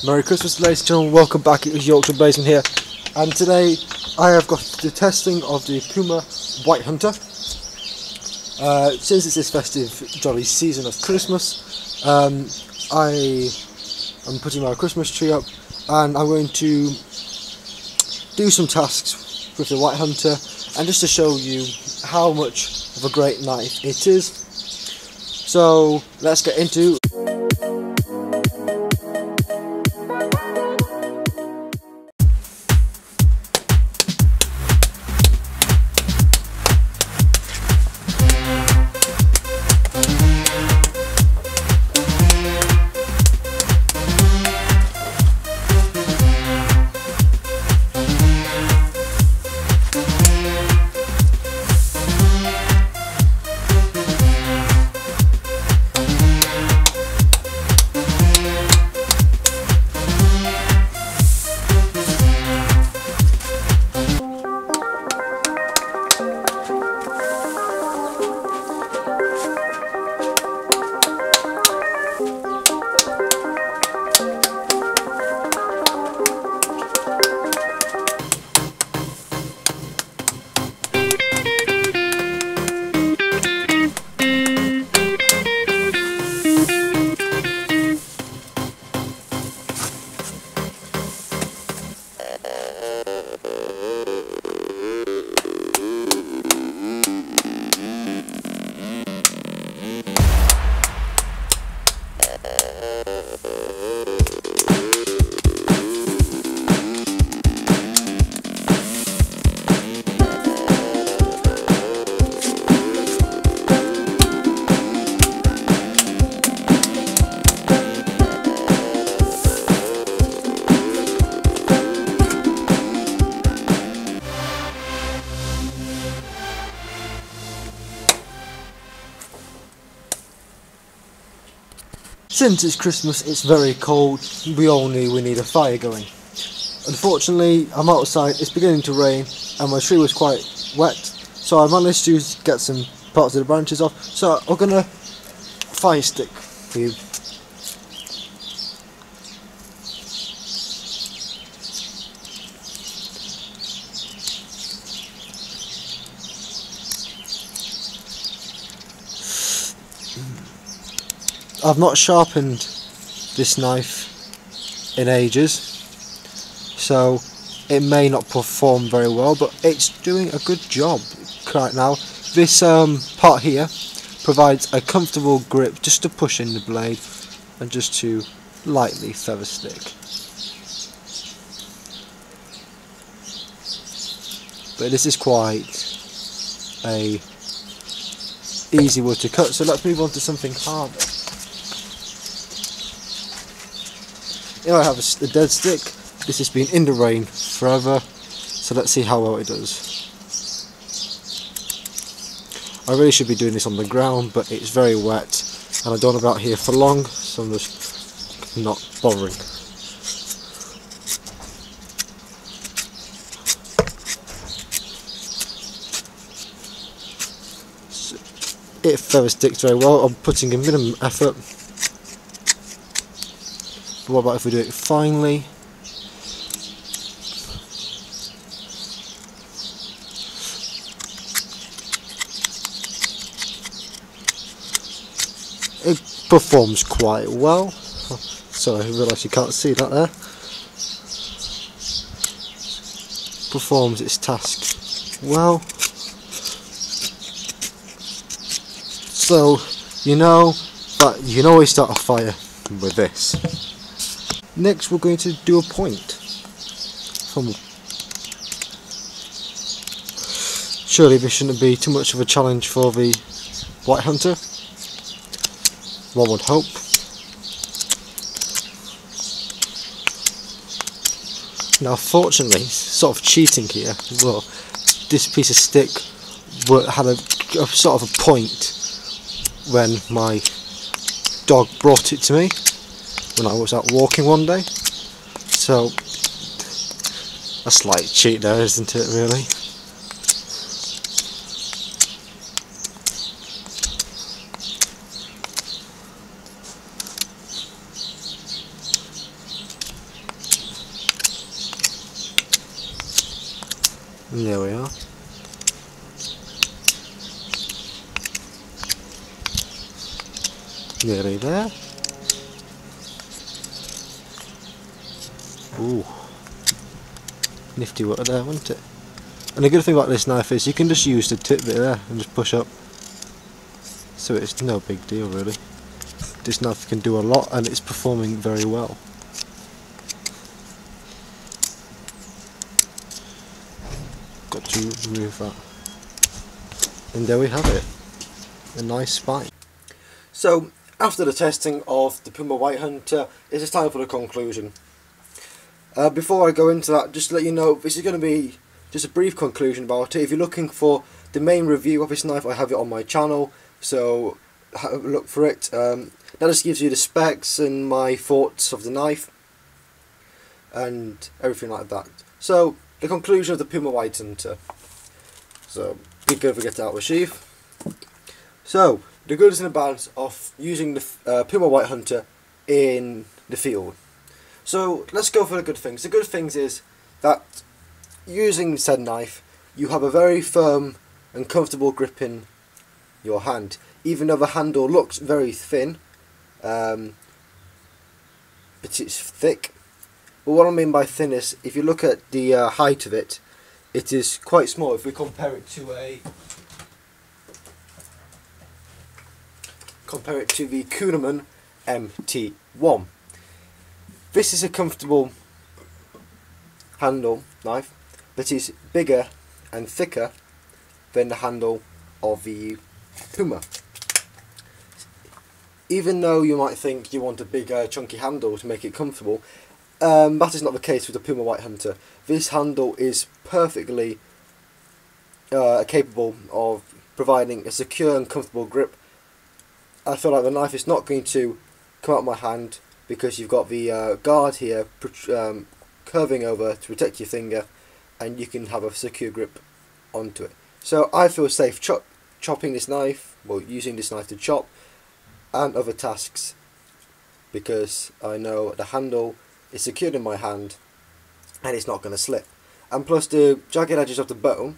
Merry Christmas, ladies and gentlemen, welcome back. It was Yorkshire Baseman here, and today I have got the testing of the Puma White Hunter. Since it's this festive jolly season of Christmas, I am putting my Christmas tree up, and I'm going to do some tasks with the White Hunter, and just to show you how much of a great knife it is. So let's get into Since it's Christmas, it's very cold, we all knew we need a fire going. Unfortunately, I'm outside, it's beginning to rain, and my tree was quite wet, so I managed to get some parts of the branches off, so I'm gonna fire stick for you. I've not sharpened this knife in ages, so it may not perform very well, but it's doing a good job right now. This part here provides a comfortable grip just to push in the blade and just to lightly feather stick. But this is quite a easy wood to cut, so let's move on to something harder. Here I have a dead stick. This has been in the rain forever, so let's see how well it does. I really should be doing this on the ground, but it's very wet and I don't want to be out here for long, so I'm just not bothering. So it feather sticks very well. I'm putting a minimum effort. What about if we do it finely? It performs quite well. Sorry, I realise you can't see that there. Performs its task well. So, you know that you can always start a fire with this. Next we're going to do a point. Surely this shouldn't be too much of a challenge for the White Hunter. One would hope. Now fortunately, sort of cheating here, well, this piece of stick had a sort of a point when my dog brought it to me when I was out walking one day, so a slight cheat there, isn't it, really? And there we are. Nearly there. Ooh. Nifty water there, wasn't it? And the good thing about this knife is you can just use the tip bit there and just push up. So it's no big deal really. This knife can do a lot and it's performing very well. Got to remove that. And there we have it. A nice spine. So after the testing of the Puma White Hunter, it is time for the conclusion. Before I go into that, just to let you know, this is going to be just a brief conclusion about it. If you're looking for the main review of this knife, I have it on my channel, so have a look for it. That just gives you the specs and my thoughts of the knife and everything like that. So the conclusion of the Puma White Hunter. So be careful to get it out of the sheath. So the goods and the bads of using the Puma White Hunter in the field. So let's go for the good things. The good things is that using said knife, you have a very firm and comfortable grip in your hand. Even though the handle looks very thin, but it's thick. But what I mean by thin is, if you look at the height of it, it is quite small. If we compare it to the Kuhnemann MT1. This is a comfortable handle knife, but is bigger and thicker than the handle of the Puma. Even though you might think you want a big chunky handle to make it comfortable, that is not the case with the Puma White Hunter. This handle is perfectly capable of providing a secure and comfortable grip. I feel like the knife is not going to come out of my hand because you've got the guard here curving over to protect your finger, and you can have a secure grip onto it. So I feel safe chopping this knife, well, using this knife to chop and other tasks, because I know the handle is secured in my hand and it's not going to slip. And plus the jagged edges of the bone,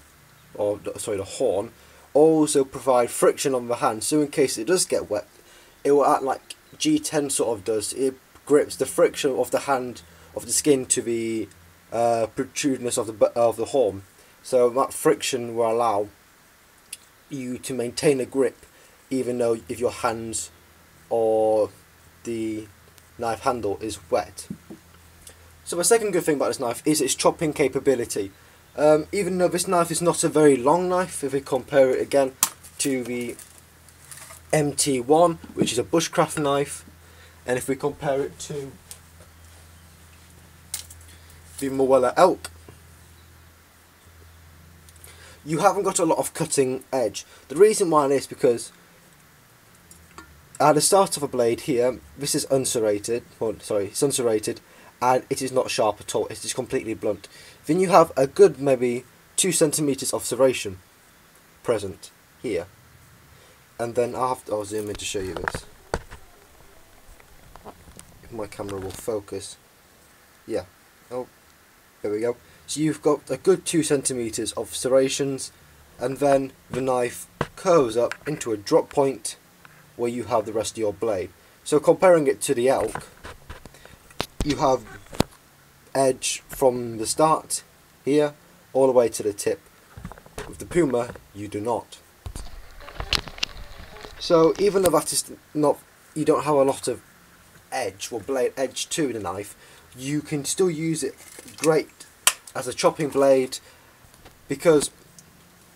or sorry, the horn, also provide friction on the hand, so in case it does get wet, it will act like G10 sort of does. It grips the friction of the hand, of the skin, to the protrusiveness of the horn. So that friction will allow you to maintain a grip, even though if your hands or the knife handle is wet. So the second good thing about this knife is its chopping capability. Even though this knife is not a very long knife, if we compare it again to the MT1, which is a bushcraft knife, and if we compare it to the Moella Elk, you haven't got a lot of cutting edge. The reason why is because at the start of a blade here, this is unserrated, well, sorry, it's unserrated, and it is not sharp at all, it is completely blunt. Then you have a good maybe 2 centimeters of serration present here. And then I'll zoom in to show you this. If my camera will focus. Yeah. Oh, there we go. So you've got a good 2 centimeters of serrations, and then the knife curves up into a drop point where you have the rest of your blade. So comparing it to the elk, you have edge from the start here all the way to the tip. With the Puma, you do not. So even though that is not, you don't have a lot of edge or blade edge to the knife, you can still use it great as a chopping blade because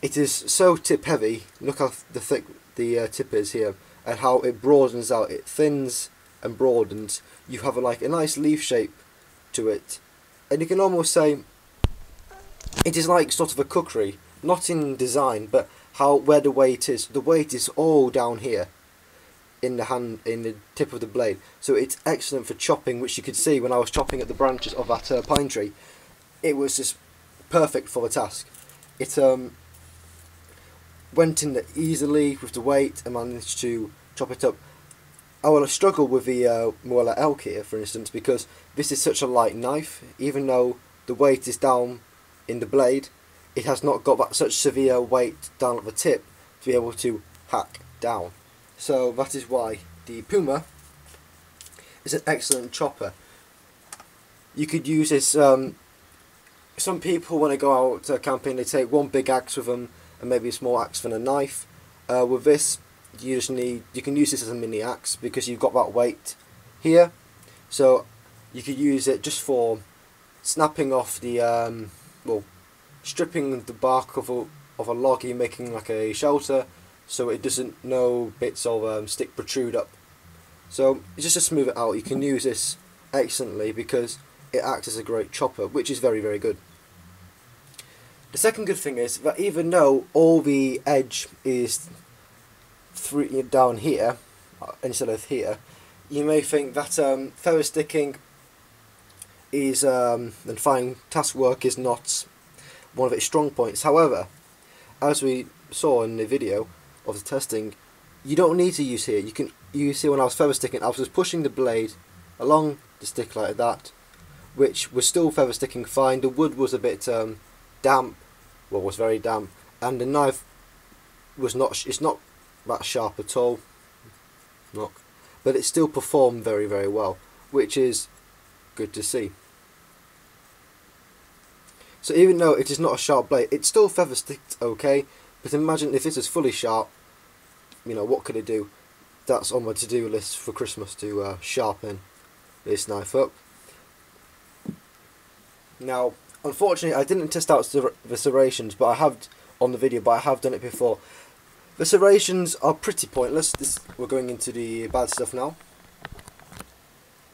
it is so tip heavy. Look how thick the tip is here, and how it broadens out. It thins and broadens. You have like a nice leaf shape to it, and you can almost say it is like sort of a cookery, not in design, but where the weight is. The weight is all down here in the hand, in the tip of the blade. So it's excellent for chopping, which you could see when I was chopping at the branches of that pine tree. It was just perfect for the task. It went in there easily with the weight and managed to chop it up. I will struggle with the Moella Elk here, for instance, because this is such a light knife. Even though the weight is down in the blade, it has not got that such severe weight down at the tip to be able to hack down. So that is why the Puma is an excellent chopper. You could use this, some people when they go out camping, they take one big axe with them and maybe a small axe and a knife. With this, you can use this as a mini axe because you've got that weight here. So you could use it just for snapping off the, stripping the bark of a log you're making like a shelter, so it doesn't, no bits of stick protrude up. So just to smooth it out, you can use this excellently because it acts as a great chopper, which is very, very good. The second good thing is that even though all the edge is down here instead of here, you may think that feather sticking is and fine task work is not one of its strong points. However, as we saw in the video of the testing, you don't need to use here. You see when I was feather sticking, I was just pushing the blade along the stick like that, which was still feather sticking fine. The wood was a bit damp, well, was very damp, and the knife was not. It's not that sharp at all, but it still performed very, very well, which is good to see. So even though it is not a sharp blade, it's still feather sticked okay. But imagine if this is fully sharp, what could it do? That's on my to-do list for Christmas, to sharpen this knife up. Now, unfortunately, I didn't test out the serrations, but I have on the video, but I have done it before. The serrations are pretty pointless. We're going into the bad stuff now.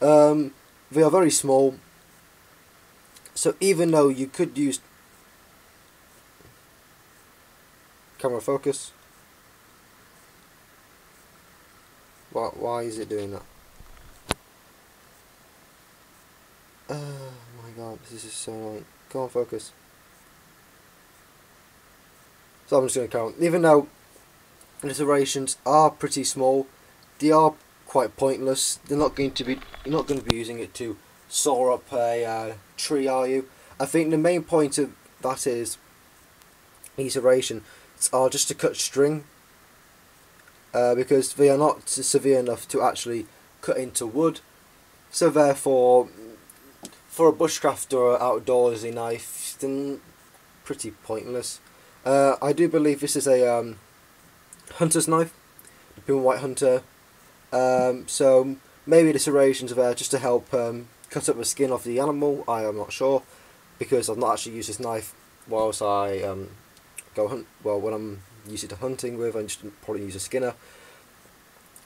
They are very small, so even though you could use camera focus, why is it doing that? Oh my god, this is so annoying. Come on, focus. So I'm just going to count. Even though the serrations are pretty small, they are quite pointless. You're not going to be using it to saw up a tree, are you? I think the main point of that is these serrations are just to cut string, because they are not severe enough to actually cut into wood. So therefore, for a bushcraft or outdoorsy knife, then pretty pointless. I do believe this is a hunter's knife, the Puma White Hunter. So maybe the serrations are there just to help cut up the skin of the animal. I am not sure, because I've not actually used this knife whilst I go hunt. Well, when I'm used to hunting with, I just probably use a skinner.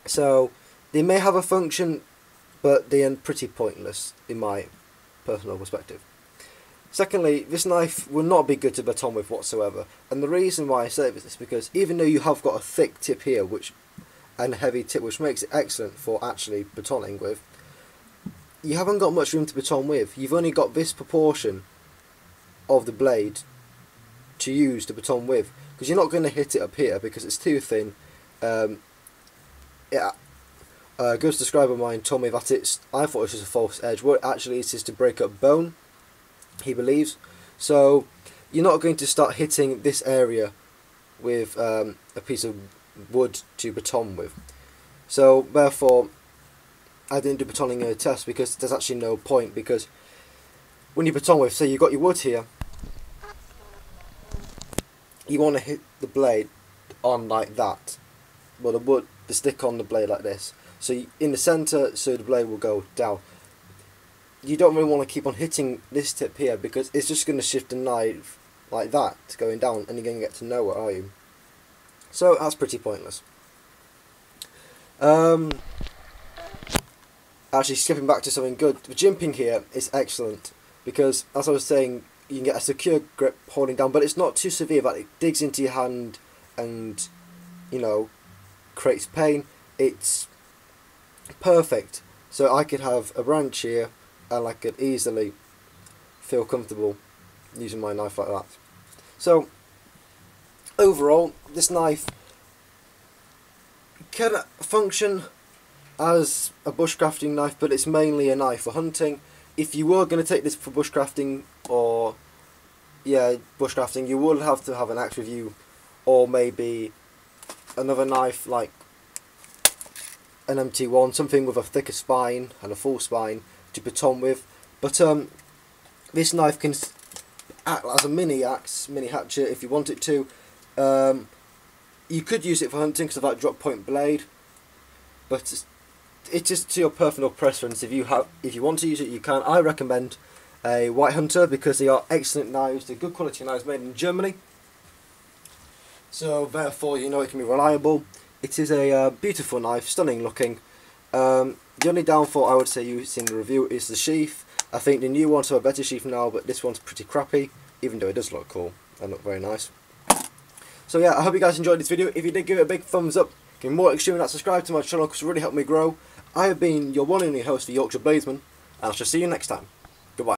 So they may have a function, but they are pretty pointless in my personal perspective. Secondly, this knife will not be good to baton with whatsoever, and the reason why I say this is because even though you have got a thick tip here, and a heavy tip, which makes it excellent for actually batoning with, you haven't got much room to baton with. You've only got this proportion of the blade to use to baton with, because you're not going to hit it up here because it's too thin. A good subscriber of mine told me that I thought it was a false edge. What actually it is to break up bone, he believes. So you're not going to start hitting this area with a piece of wood to baton with. So therefore, I didn't do batoning in a test because there's actually no point, because when you baton with, say you've got your wood here, you want to hit the blade on like that. Well, the stick on the blade like this. So in the centre, so the blade will go down. You don't really want to keep on hitting this tip here, because it's just going to shift the knife like that, going down, and you're going to get to nowhere, are you? So that's pretty pointless. Actually, skipping back to something good, the jimping here is excellent, because as I was saying, you can get a secure grip holding down, but it's not too severe that it digs into your hand and, creates pain. It's perfect. So I could have a branch here, and I could easily feel comfortable using my knife like that. So overall, this knife can function as a bushcrafting knife, but it's mainly a knife for hunting. If you were going to take this for bushcrafting or yeah, bushcrafting, you would have to have an axe with you, or maybe another knife like an MT1, something with a thicker spine and a full spine to baton with. But this knife can act as a mini axe, mini hatchet if you want it to. You could use it for hunting because of that drop point blade, but it's just to your personal preference. If you want to use it, you can. I recommend a White Hunter because they are excellent knives. They're good quality knives made in Germany, so therefore you know it can be reliable. It is a beautiful knife, stunning looking. The only downfall I would say you see in the review is the sheath. I think the new ones have a better sheath now, but this one's pretty crappy, even though it does look cool and look very nice. So yeah, I hope you guys enjoyed this video. If you did, give it a big thumbs up. Give me more extreme and subscribe to my channel because it really helped me grow. I have been your one and only host, the Yorkshire Bladesman, and I shall see you next time.